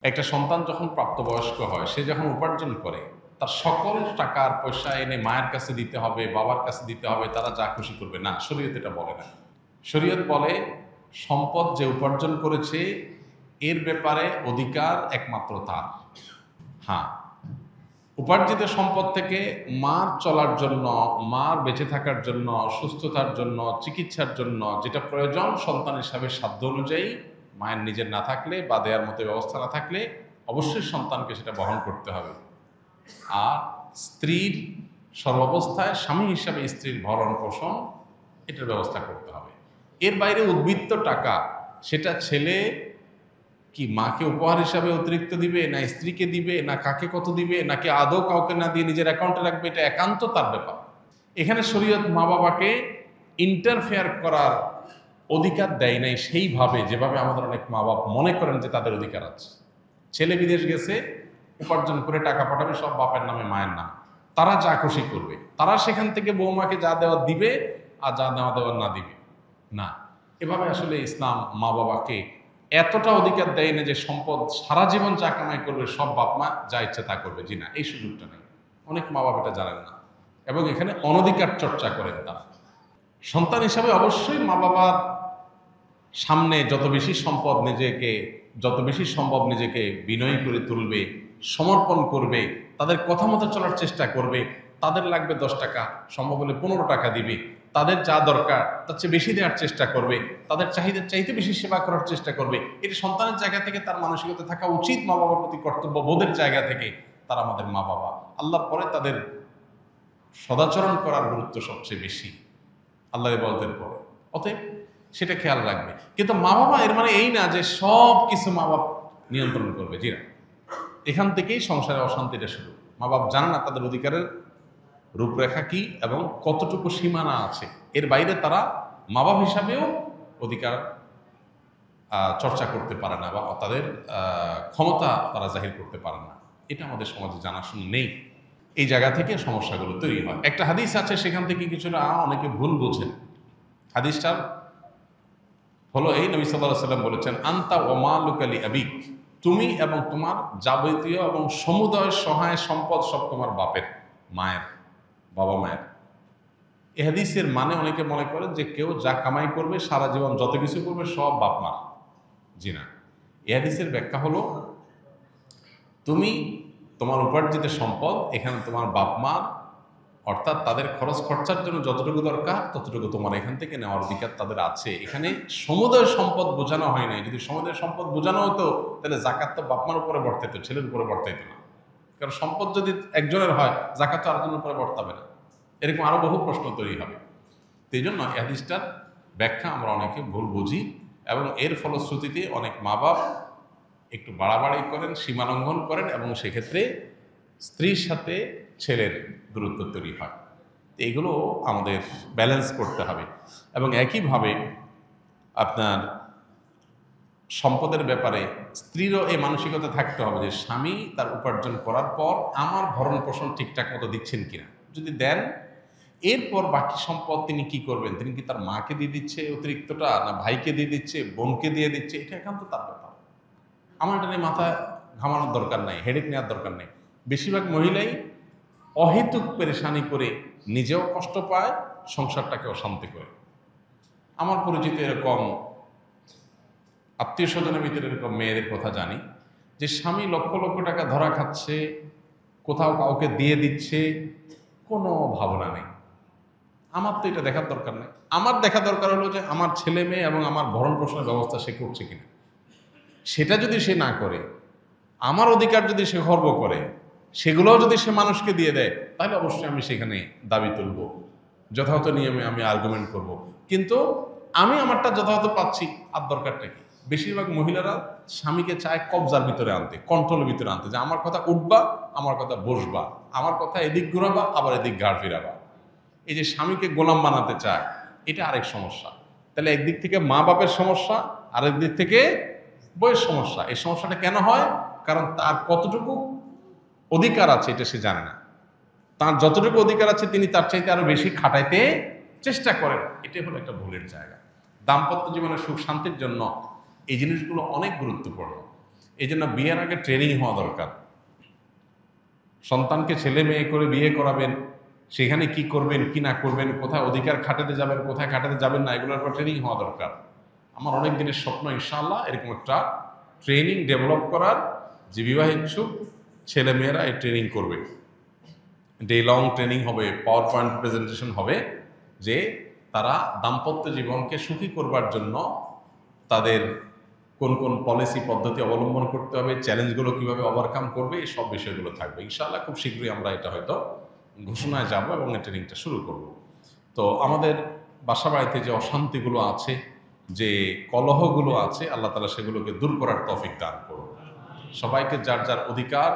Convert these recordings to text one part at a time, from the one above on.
একটা সন্তান যখন প্রাপ্তবয়স্ক হয়, সে যখন উপার্জন করে, তার সকল টাকার পয়সা এনে মায়ের কাছে দিতে হবে, বাবার কাছে দিতে হবে, তারা যা খুশি করবে না। শরীয়ত এটা বলে না। শরীয়ত বলে সম্পদ যে উপার্জন করেছে এর ব্যাপারে অধিকার একমাত্র তার। হ্যাঁ, উপার্জিত সম্পদ থেকে মার চলার জন্য, মার বেঁচে থাকার জন্য, সুস্থতার জন্য, চিকিৎসার জন্য যেটা প্রয়োজন সন্তান হিসাবে সাধ্য অনুযায়ী, মায়ের নিজের না থাকলে বা দেওয়ার মতো ব্যবস্থা না থাকলে অবশ্যই সন্তানকে সেটা বহন করতে হবে। আর স্ত্রীর সর্বাবস্থায় স্বামী হিসাবে স্ত্রীর ভরণ পোষণ এটার ব্যবস্থা করতে হবে। এর বাইরে উদ্বৃত্ত টাকা সেটা ছেলে কি মাকে উপহার হিসাবে অতিরিক্ত দিবে, না স্ত্রীকে দিবে, না কাকে কত দিবে, নাকি আদৌ কাউকে না দিয়ে নিজের অ্যাকাউন্টে রাখবে, এটা একান্ত তার ব্যাপার। এখানে শরীয়ত মা বাবাকে ইন্টারফেয়ার করার অধিকার দেয় নাই সেইভাবে যেভাবে আমাদের অনেক মা বাবা মনে করেন যে তাদের অধিকার আছে। ছেলে বিদেশ গেছে, উপার্জন করে টাকা পাঠাবে সব বাপের নামে মায়ের নাম, তারা যা খুশি করবে, তারা সেখান থেকে বৌমাকে যা দেওয়া দিবে আর যা নেওয়া দেওয়া না দিবে না। এভাবে আসলে ইসলাম মা বাবাকে এতটা অধিকার দেয় না যে সম্পদ সারা জীবন যা কামাই করবে সব বাপ মা যা ইচ্ছে তা করবে। জি না, এই সুযোগটা নেই। অনেক মা বাবা এটা জানেন না এবং এখানে অনধিকার চর্চা করেন তারা। সন্তান হিসাবে অবশ্যই মা বাবার সামনে যত বেশি সম্পদ নিজেকে, যত বেশি সম্ভব নিজেকে বিনয়ী করে তুলবে, সমর্পণ করবে, তাদের কথা মতো চলার চেষ্টা করবে। তাদের লাগবে 10 টাকা, সম্ভব হলে 15 টাকা দিবে। তাদের যা দরকার তার চেয়ে বেশি দেওয়ার চেষ্টা করবে, তাদের চাহিদার চাইতে বেশি সেবা করার চেষ্টা করবে। এটা সন্তানের জায়গা থেকে তার মানসিকতা থাকা উচিত। মা বাবার প্রতি কর্তব্য বোধের জায়গা থেকে তারা আমাদের মা বাবা, আল্লাহর পরে তাদের সদাচরণ করার গুরুত্ব সবচেয়ে বেশি আল্লাহর ইবাদতের পরে। অতএব সেটা খেয়াল রাখবে। কিন্তু মা বাবা এর মানে এই না যে সব কিছু মা বাপ নিয়ন্ত্রণ করবে। জি না, এখান থেকেই সংসারে অশান্তিটা শুরু। মা বাপ জানে না তাদের অধিকারের রূপরেখা কি এবং কতটুকু সীমানা আছে। এর বাইরে তারা মা বাপ হিসাবেও অধিকার চর্চা করতে পারে না বা তাদের ক্ষমতা তারা জাহির করতে পারে না। এটা আমাদের সমাজে জানাশোনা নেই। এই জায়গা থেকে সমস্যাগুলো তৈরি হয়। একটা হাদিস আছে, সেখান থেকে কিছুটা অনেকে ভুল বোঝেন। হাদিসটার হলো এই, নবী সাল্লাল্লাহু আলাইহি ওয়াসাল্লাম বলেছেন, আনতা ওয়া মালুকা লি আবিক, তুমি এবং তোমার যাবতীয় এবং সমুদয় সহায় সম্পদ সব তোমার বাপের, মায়ের, বাবা মায়ের। এই হাদিসের মানে অনেকে মনে করেন যে কেউ যা কামাই করবে সারা জীবন যত কিছু করবে সব বাপ মার। জি না, এই হাদিসের ব্যাখ্যা হলো তুমি তোমার উপার্জিত সম্পদ এখানে তোমার বাপ মা, অর্থাৎ তাদের খরচ খরচার জন্য যতটুকু দরকার ততটুকু তোমার এখান থেকে নেওয়ার অধিকার তাদের আছে। এখানে সমুদয় সম্পদ বোঝানো হয় নাই। যদি সমুদয় সম্পদ বোঝানো হতো তাহলে জাকাত তো বাপমার উপরে বর্তাইতো, ছেলের উপরে বর্তাইতো না। কারণ সম্পদ যদি একজনের হয়, জাকাত তো আরেকজনের উপরে বর্তাবে না। এরকম আরো বহু প্রশ্ন তৈরি হবে। তো এই জন্য এই হাদিসটার ব্যাখ্যা আমরা অনেকে ভুল বুঝি এবং এর ফলশ্রুতিতে অনেক মা বাপ একটু বাড়াবাড়ি করেন, সীমালঙ্ঘন করেন এবং সেক্ষেত্রে স্ত্রীর সাথে ছেলের দূরত্ব তৈরি হয়। এগুলো আমাদের ব্যালেন্স করতে হবে। এবং একইভাবে আপনার সম্পদের ব্যাপারে স্ত্রীরও এই মানসিকতা থাকতে হবে যে স্বামী তার উপার্জন করার পর আমার ভরণ পোষণ ঠিকঠাক মতো দিচ্ছেন কিনা। যদি দেন, এরপর বাকি সম্পদ তিনি কি করবেন, তিনি কি তার মাকে দিয়ে দিচ্ছে অতিরিক্তটা, না ভাইকে দিয়ে দিচ্ছে, বোনকে দিয়ে দিচ্ছে, এটা একান্ত তার ব্যাপার। আমার এটা নিয়ে মাথা ঘামানোর দরকার নাই, হেডেক নেওয়ার দরকার নেই। বেশিরভাগ মহিলাই অহেতুক পেরেশানি করে নিজেও কষ্ট পায়, সংসারটাকে অশান্তি করে। আমার পরিচিত এরকম আত্মীয় স্বজনের ভিতরে এরকম মেয়েদের কথা জানি যে স্বামী লক্ষ লক্ষ টাকা ধরা খাচ্ছে, কোথাও কাউকে দিয়ে দিচ্ছে, কোনো ভাবনা নেই। আমার তো এটা দেখার দরকার নেই। আমার দেখা দরকার হলো যে আমার ছেলে মেয়ে এবং আমার ভরণ পোষণের ব্যবস্থা সে করছে কিনা। সেটা যদি সে না করে, আমার অধিকার যদি সে খর্ব করে, সেগুলোও যদি সে মানুষকে দিয়ে দেয়, তাহলে অবশ্যই আমি সেখানে দাবি তুলব, যথাযথ নিয়মে আমি আর্গুমেন্ট করব। কিন্তু আমি আমারটা যথাযথ পাচ্ছি, আর দরকারটা কি? বেশিরভাগ মহিলারা স্বামীকে চায় কবজার ভিতরে আনতে, কন্ট্রোলের ভিতরে আনতে, যে আমার কথা উঠবা, আমার কথা বসবা, আমার কথা এদিক ঘুরাবা, আবার এদিক ঘাড় ফিরাবা। এই যে স্বামীকে গোলাম বানাতে চায়, এটা আরেক সমস্যা। তাহলে একদিক থেকে মা বাপের সমস্যা, আরেক দিক থেকে বইয়ের সমস্যা। এই সমস্যাটা কেন হয়? কারণ তার কতটুকু অধিকার আছে এটা সে জানে না। তার যতটুকু অধিকার আছে তিনি তার চাইতে আরো বেশি খাটাইতে চেষ্টা করেন। এটাই হলো একটা ভুলের জায়গা। দাম্পত্য জীবনের সুখ শান্তির জন্য এই জিনিসগুলো অনেক গুরুত্বপূর্ণ। এই জন্য বিয়ের আগে ট্রেনিং হওয়া দরকার। সন্তানকে ছেলে মেয়ে করে বিয়ে করাবেন, সেখানে কি করবেন কি না করবেন, কোথায় অধিকার খাটাতে যাবেন কোথায় খাটাতে যাবেন না, এগুলোর উপর ট্রেনিং হওয়া দরকার। আমার অনেক দিনের স্বপ্ন ইনশাআল্লাহ এরকম একটা ট্রেনিং ডেভেলপ করার, যে বিবাহ ইচ্ছুক ছেলে মেয়েরা এই ট্রেনিং করবে। ডে লং ট্রেনিং হবে, পাওয়ার পয়েন্ট প্রেজেন্টেশন হবে, যে তারা দাম্পত্য জীবনকে সুখী করবার জন্য তাদের কোন কোন পলিসি পদ্ধতি অবলম্বন করতে হবে, চ্যালেঞ্জগুলো কীভাবে ওভারকাম করবে, এই সব বিষয়গুলো থাকবে ইনশাআল্লাহ। খুব শীঘ্রই আমরা এটা হয়তো ঘোষণায় যাব এবং এই ট্রেনিংটা শুরু করব। তো আমাদের বাসা বাড়িতে যে অশান্তিগুলো আছে, যে কলহগুলো আছে, আল্লাহ তাআলা সেগুলোকে দূর করার তৌফিক দান করুন। সবাইকে যার যার অধিকার,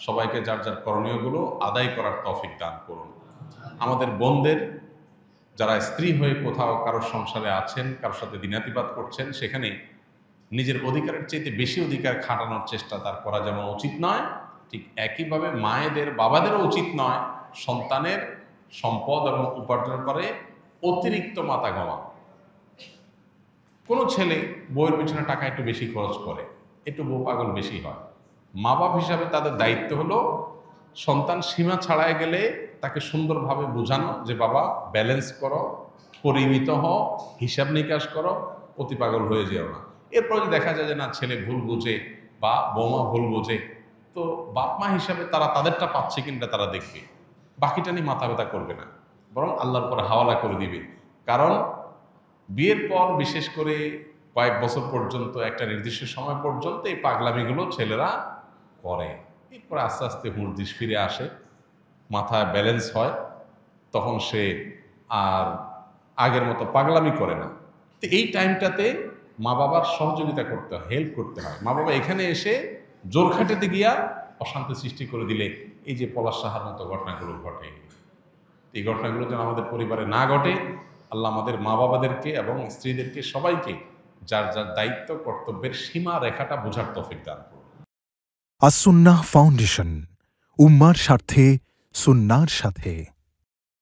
সবাইকে যার যার করণীয়গুলো আদায় করার তৌফিক দান করুন। আমাদের বোনদের যারা স্ত্রী হয়ে কোথাও কারোর সংসারে আছেন, কারোর সাথে দিনাতিপাত করছেন, সেখানে নিজের অধিকারের চাইতে বেশি অধিকার খাটানোর চেষ্টা তার করা যেমন উচিত নয়, ঠিক একইভাবে মায়েদের বাবাদেরও উচিত নয় সন্তানের সম্পদ এবং উপার্জন করে অতিরিক্ত মাথা গমা। কোনো ছেলে বউয়ের পিছনে টাকা একটু বেশি খরচ করে, একটু বউ পাগল বেশি হয়। মা বাপ হিসাবে তাদের দায়িত্ব হলো সন্তান সীমা ছাড়ায় গেলে তাকে সুন্দরভাবে বোঝানো যে বাবা ব্যালেন্স করো, পরিমিত হও, হিসাব নিকাশ করো, অতি পাগল হয়ে যেও না। এরপর যদি দেখা যায় যে না ছেলে ভুল বুঝে বা বৌমা ভুল বোঝে, তো বাপ মা হিসাবে তারা তাদেরটা পাচ্ছে কিনা তারা দেখবে, বাকিটা নিয়ে মাথা ব্যথা করবে না, বরং আল্লাহর পরে হাওয়ালা করে দিবে। কারণ বিয়ের পর বিশেষ করে কয়েক বছর পর্যন্ত, একটা নির্দিষ্ট সময় পর্যন্ত এই পাগলামিগুলো ছেলেরা করে। এরপরে আস্তে আস্তে হুঁশ ফিরে আসে, মাথায় ব্যালেন্স হয়, তখন সে আর আগের মতো পাগলামি করে না। তো এই টাইমটাতে মা বাবার সহযোগিতা করতে হয়, হেল্প করতে হয়। মা বাবা এখানে এসে জোর খাটাতে গিয়া অশান্তি সৃষ্টি করে দিলে এই যে পলাশ সাহার মতো ঘটনাগুলো ঘটে, এই ঘটনাগুলো যেন আমাদের পরিবারে না ঘটে, আল্লাহ আমাদের মা বাবাদেরকে এবং স্ত্রীদেরকে সবাইকে যার যার দায়িত্ব কর্তব্যের সীমা রেখাটা বোঝার তৌফিক দান করুন। আস-সুন্নাহ ফাউন্ডেশন, উম্মার স্বার্থে সুন্নাহর সাথে।